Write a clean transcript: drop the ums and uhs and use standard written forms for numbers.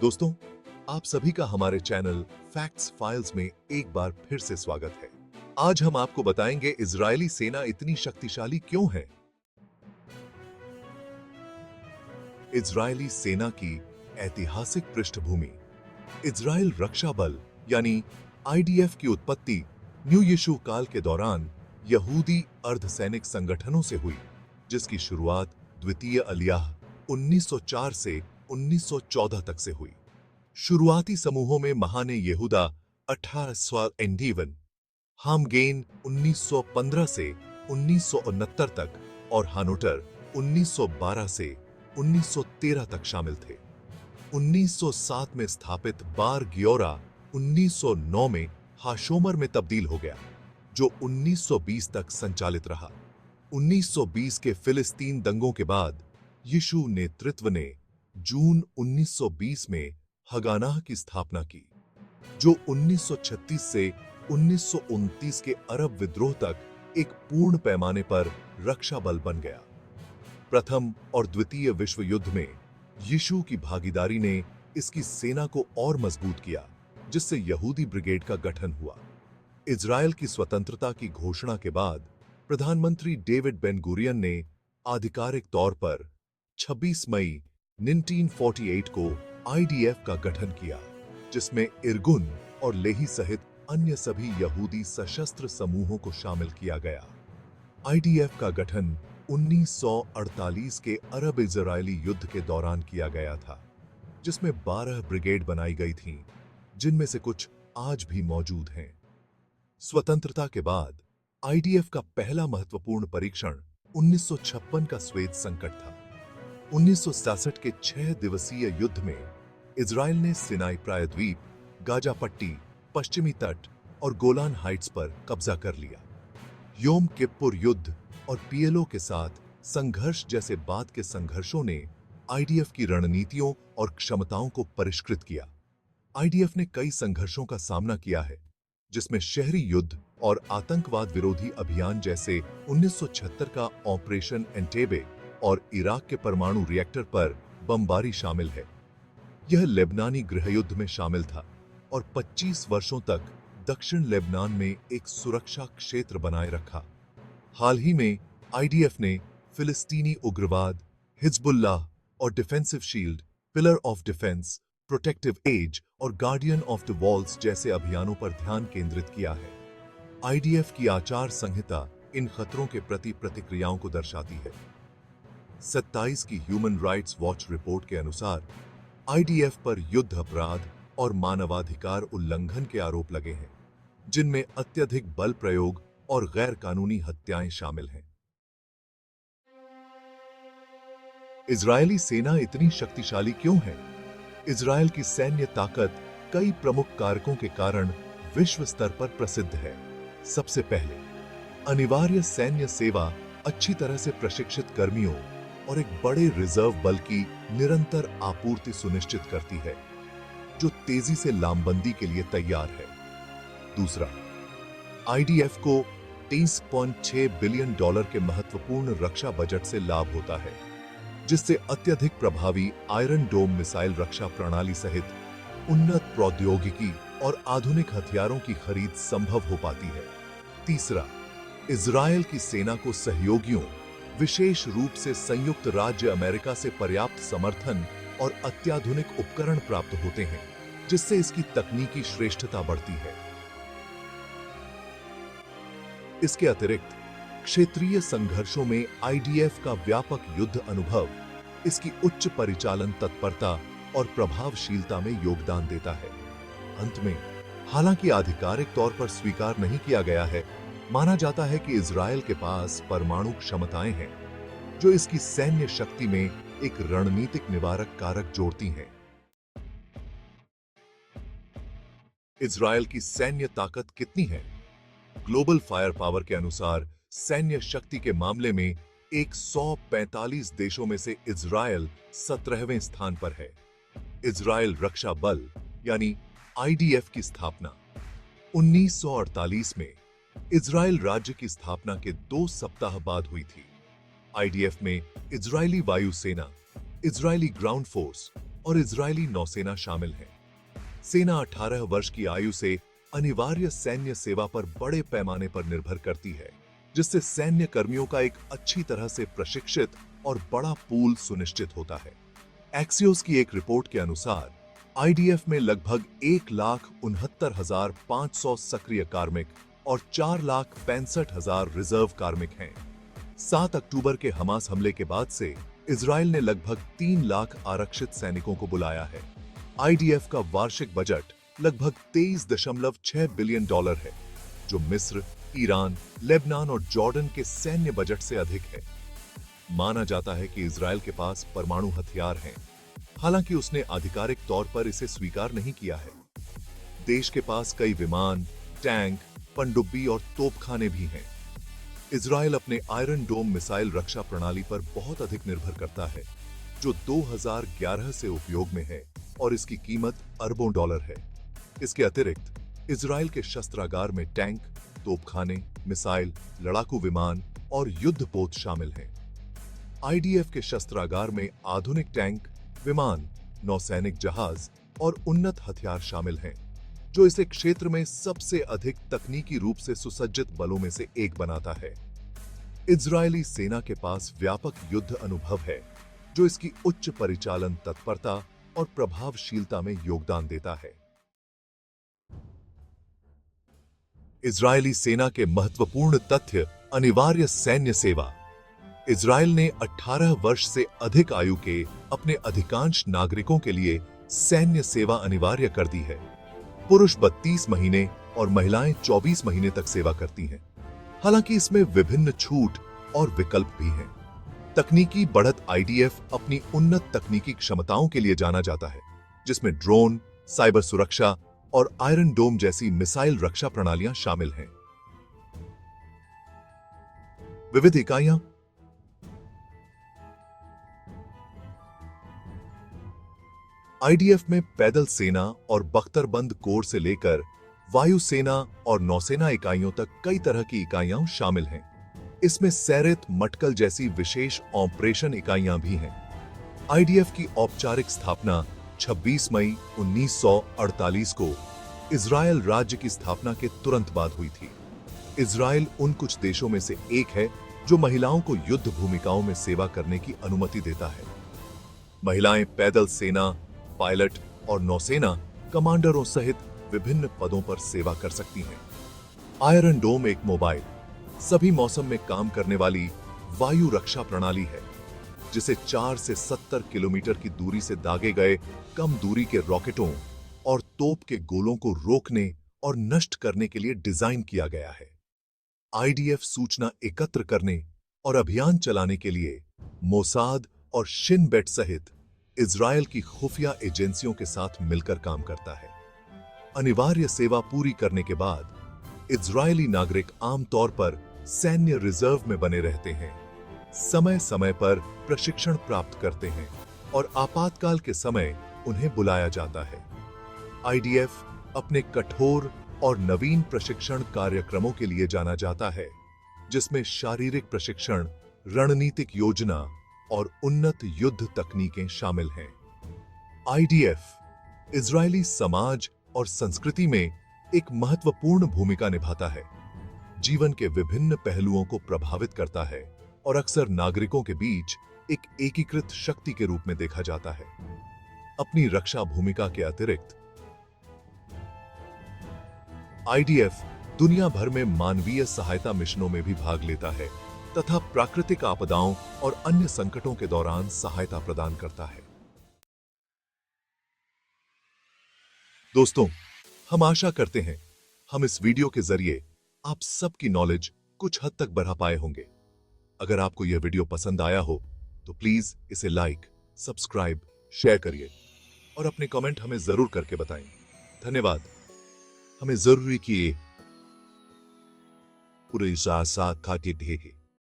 दोस्तों, आप सभी का हमारे चैनल फैक्ट्स फाइल्स में एक बार फिर से स्वागत है। आज हम आपको बताएंगे इजरायली सेना इतनी शक्तिशाली क्यों है। इजरायली सेना की ऐतिहासिक पृष्ठभूमि। इजरायल रक्षा बल यानी आईडीएफ की उत्पत्ति न्यू यीशु काल के दौरान यहूदी अर्धसैनिक संगठनों से हुई, जिसकी शुरुआत द्वितीय अलियाह 1904 से 1914 तक से हुई। शुरुआती समूहों में महाने यहूदा 18 एंडीवन, हामगेन 1915 से 1969 तक और हानोटर 1912 से 1913 तक शामिल थे। 1907 में स्थापित बार गियोरा 1909 में हाशोमर में तब्दील हो गया, जो 1920 तक संचालित रहा। 1920 के फिलिस्तीन दंगों के बाद यीशु नेतृत्व ने जून 1920 में हगानाह की स्थापना की, जो 1936 से 1929 के अरब विद्रोह तक एक पूर्ण पैमाने पर रक्षा बल बन गया। प्रथम और द्वितीय विश्व युद्ध में यीशु की भागीदारी ने इसकी सेना को और मजबूत किया, जिससे यहूदी ब्रिगेड का गठन हुआ। इजरायल की स्वतंत्रता की घोषणा के बाद प्रधानमंत्री डेविड बेन गुरियन ने आधिकारिक तौर पर 26 मई 1948 को आईडीएफ का गठन किया, जिसमें इरगुन और लेही सहित अन्य सभी यहूदी सशस्त्र समूहों को शामिल किया गया। आईडीएफ का गठन 1948 के अरब इजरायली युद्ध के दौरान किया गया था, जिसमें 12 ब्रिगेड बनाई गई थीं, जिनमें से कुछ आज भी मौजूद हैं। स्वतंत्रता के बाद आईडीएफ का पहला महत्वपूर्ण परीक्षण 1956 का श्वेत संकट था। 1967 के 6 दिवसीय युद्ध में इजरायल ने सिनाई प्रायद्वीप, गाजा पट्टी, पश्चिमी तट और गोलान हाइट्स पर कब्जा कर लिया। योम किप्पुर युद्ध और पीएलओ के साथ संघर्ष जैसे बाद के संघर्षों ने आईडीएफ की रणनीतियों और क्षमताओं को परिष्कृत किया। आईडीएफ ने कई संघर्षों का सामना किया है, जिसमें शहरी युद्ध और आतंकवाद विरोधी अभियान जैसे 1976 का ऑपरेशन एंटेबे और इराक के परमाणु रिएक्टर पर बमबारी शामिल है। यह लेबनानी गृहयुद्ध में शामिल था और 25 वर्षों तक दक्षिण लेबनान में एक सुरक्षा क्षेत्र बनाए रखा। हाल ही में आईडीएफ ने फिलिस्तीनी उग्रवाद, हिजबुल्लाह और defensive shield, pillar of defence, protective edge और गार्डियन ऑफ द वॉल्स जैसे अभियानों पर ध्यान केंद्रित किया है। आईडीएफ की आचार संहिता इन खतरों के प्रति प्रतिक्रियाओं को दर्शाती है। 27 की ह्यूमन राइट्स वॉच रिपोर्ट के अनुसार आईडीएफ पर युद्ध अपराध और मानवाधिकार उल्लंघन के आरोप लगे हैं, जिनमें अत्यधिक बल प्रयोग और गैर कानूनी हत्याएं शामिल हैं। इजरायली सेना इतनी शक्तिशाली क्यों है? इजरायल की सैन्य ताकत कई प्रमुख कारकों के कारण विश्व स्तर पर प्रसिद्ध है। सबसे पहले, अनिवार्य सैन्य सेवा अच्छी तरह से प्रशिक्षित कर्मियों और एक बड़े रिजर्व बल की निरंतर आपूर्ति सुनिश्चित करती है, जो तेजी से लामबंदी के लिए तैयार है। दूसरा, आईडीएफ को $23.6 बिलियन के महत्वपूर्ण रक्षा बजट से लाभ होता है, जिससे अत्यधिक प्रभावी आयरन डोम मिसाइल रक्षा प्रणाली सहित उन्नत प्रौद्योगिकी और आधुनिक हथियारों की खरीद संभव हो पाती है। तीसरा, इजरायल की सेना को सहयोगियों, विशेष रूप से संयुक्त राज्य अमेरिका से पर्याप्त समर्थन और अत्याधुनिक उपकरण प्राप्त होते हैं, जिससे इसकी तकनीकी श्रेष्ठता बढ़ती है। इसके अतिरिक्त क्षेत्रीय संघर्षों में आईडीएफ का व्यापक युद्ध अनुभव इसकी उच्च परिचालन तत्परता और प्रभावशीलता में योगदान देता है। अंत में, हालांकि आधिकारिक तौर पर स्वीकार नहीं किया गया है, माना जाता है कि इजरायल के पास परमाणु क्षमताएं हैं, जो इसकी सैन्य शक्ति में एक रणनीतिक निवारक कारक जोड़ती हैं। इजरायल की सैन्य ताकत कितनी है? ग्लोबल फायर पावर के अनुसार सैन्य शक्ति के मामले में 145 देशों में से इजरायल 17वें स्थान पर है। इजरायल रक्षा बल यानी आईडीएफ की स्थापना 1948 में इजरायल राज्य की स्थापना के 2 सप्ताह बाद हुई थी। आईडीएफ में इजरायली वायुसेना, इजरायली ग्राउंड फोर्स और इजरायली नौसेना शामिल हैं। सेना 18 वर्ष की आयु से अनिवार्य सैन्य सेवा पर बड़े पैमाने पर निर्भर करती है, जिससे सैन्य कर्मियों का एक अच्छी तरह से प्रशिक्षित और बड़ा पूल सुनिश्चित होता है। एक्सियोस की एक रिपोर्ट के अनुसार आईडीएफ में लगभग 1,69,500 सक्रिय कार्मिक और 4,65,000 रिजर्व कार्मिक हैं। 7 अक्टूबर के हमास हमले के बाद से इजराइल ने लगभग 3 लाख आरक्षित सैनिकों को बुलाया है। आईडीएफ का वार्षिक बजट लगभग $23.6 बिलियन है, जो मिस्र, ईरान, लेबनान और जॉर्डन के सैन्य बजट से अधिक है। माना जाता है कि इजराइल के पास परमाणु हथियार हैं, हालांकि उसने आधिकारिक तौर पर इसे स्वीकार नहीं किया है। देश के पास कई विमान, टैंक, पनडुब्बी और तोपखाने भी हैं। इजराइल अपने आयरन डोम मिसाइल रक्षा प्रणाली पर बहुत अधिक निर्भर करता है, जो 2011 से उपयोग में है और इसकी कीमत अरबों डॉलर है। इसके अतिरिक्त इजराइल के शस्त्रागार में टैंक, तोपखाने, मिसाइल, लड़ाकू विमान और युद्धपोत शामिल हैं। आईडीएफ के शस्त्रागार में आधुनिक टैंक, विमान, नौसैनिक जहाज और उन्नत हथियार शामिल हैं, जो इसे क्षेत्र में सबसे अधिक तकनीकी रूप से सुसज्जित बलों में से एक बनाता है। इजरायली सेना के पास व्यापक युद्ध अनुभव है, जो इसकी उच्च परिचालन तत्परता और प्रभावशीलता में योगदान देता है। इजरायली सेना के महत्वपूर्ण तथ्य। अनिवार्य सैन्य सेवा। इजराइल ने 18 वर्ष से अधिक आयु के अपने अधिकांश नागरिकों के लिए सैन्य सेवा अनिवार्य कर दी है। पुरुष 32 महीने और महिलाएं 24 महीने तक सेवा करती हैं। हालांकि इसमें विभिन्न छूट और विकल्प भी हैं। तकनीकी बढ़त। आईडीएफ अपनी उन्नत तकनीकी क्षमताओं के लिए जाना जाता है, जिसमें ड्रोन, साइबर सुरक्षा और आयरन डोम जैसी मिसाइल रक्षा प्रणालियां शामिल हैं। विविध इकाइयां। आईडीएफ में पैदल सेना और बख्तरबंद कोर से लेकर वायुसेना और नौसेना इकाइयों तक कई तरह की इकाइयां शामिल हैं। इसमें सैरेत मटकल जैसी विशेष ऑपरेशन इकाइयां भी हैं। आईडीएफ की औपचारिक स्थापना 26 मई 1948 को इजराइल राज्य की स्थापना के तुरंत बाद हुई थी। इजराइल उन कुछ देशों में से एक है जो महिलाओं को युद्ध भूमिकाओं में सेवा करने की अनुमति देता है। महिलाएं पैदल सेना, पायलट और नौसेना कमांडरों सहित विभिन्न पदों पर सेवा कर सकती हैं। आयरन डोम एक मोबाइल, सभी मौसम में काम करने वाली वायु रक्षा प्रणाली है, जिसे 4 से 70 किलोमीटर की दूरी से दागे गए कम दूरी के रॉकेटों और तोप के गोलों को रोकने और नष्ट करने के लिए डिजाइन किया गया है। आईडीएफ सूचना एकत्र करने और अभियान चलाने के लिए मोसाद और शिन बेट सहित इजराइल की खुफिया एजेंसियों के साथ मिलकर काम करता है। अनिवार्य सेवा पूरी करने के बाद इजरायली नागरिक आमतौर पर सैन्य रिजर्व में बने रहते हैं, समय समय पर प्रशिक्षण प्राप्त करते हैं और आपातकाल के समय उन्हें बुलाया जाता है। आईडीएफ अपने कठोर और नवीन प्रशिक्षण कार्यक्रमों के लिए जाना जाता है, जिसमें शारीरिक प्रशिक्षण, रणनीतिक योजना और उन्नत युद्ध तकनीकें शामिल हैं। आईडीएफ इजरायली समाज और संस्कृति में एक महत्वपूर्ण भूमिका निभाता है, जीवन के विभिन्न पहलुओं को प्रभावित करता है और अक्सर नागरिकों के बीच एक एकीकृत शक्ति के रूप में देखा जाता है। अपनी रक्षा भूमिका के अतिरिक्त आईडीएफ दुनिया भर में मानवीय सहायता मिशनों में भी भाग लेता है तथा प्राकृतिक आपदाओं और अन्य संकटों के दौरान सहायता प्रदान करता है। दोस्तों, हम आशा करते हैं हम इस वीडियो के जरिए आप सबकी नॉलेज कुछ हद तक बढ़ा पाए होंगे। अगर आपको यह वीडियो पसंद आया हो तो प्लीज इसे लाइक, सब्सक्राइब, शेयर करिए और अपने कमेंट हमें जरूर करके बताएं। धन्यवाद। हमें जरूरी किए पूरे साथ खाते ढेगे।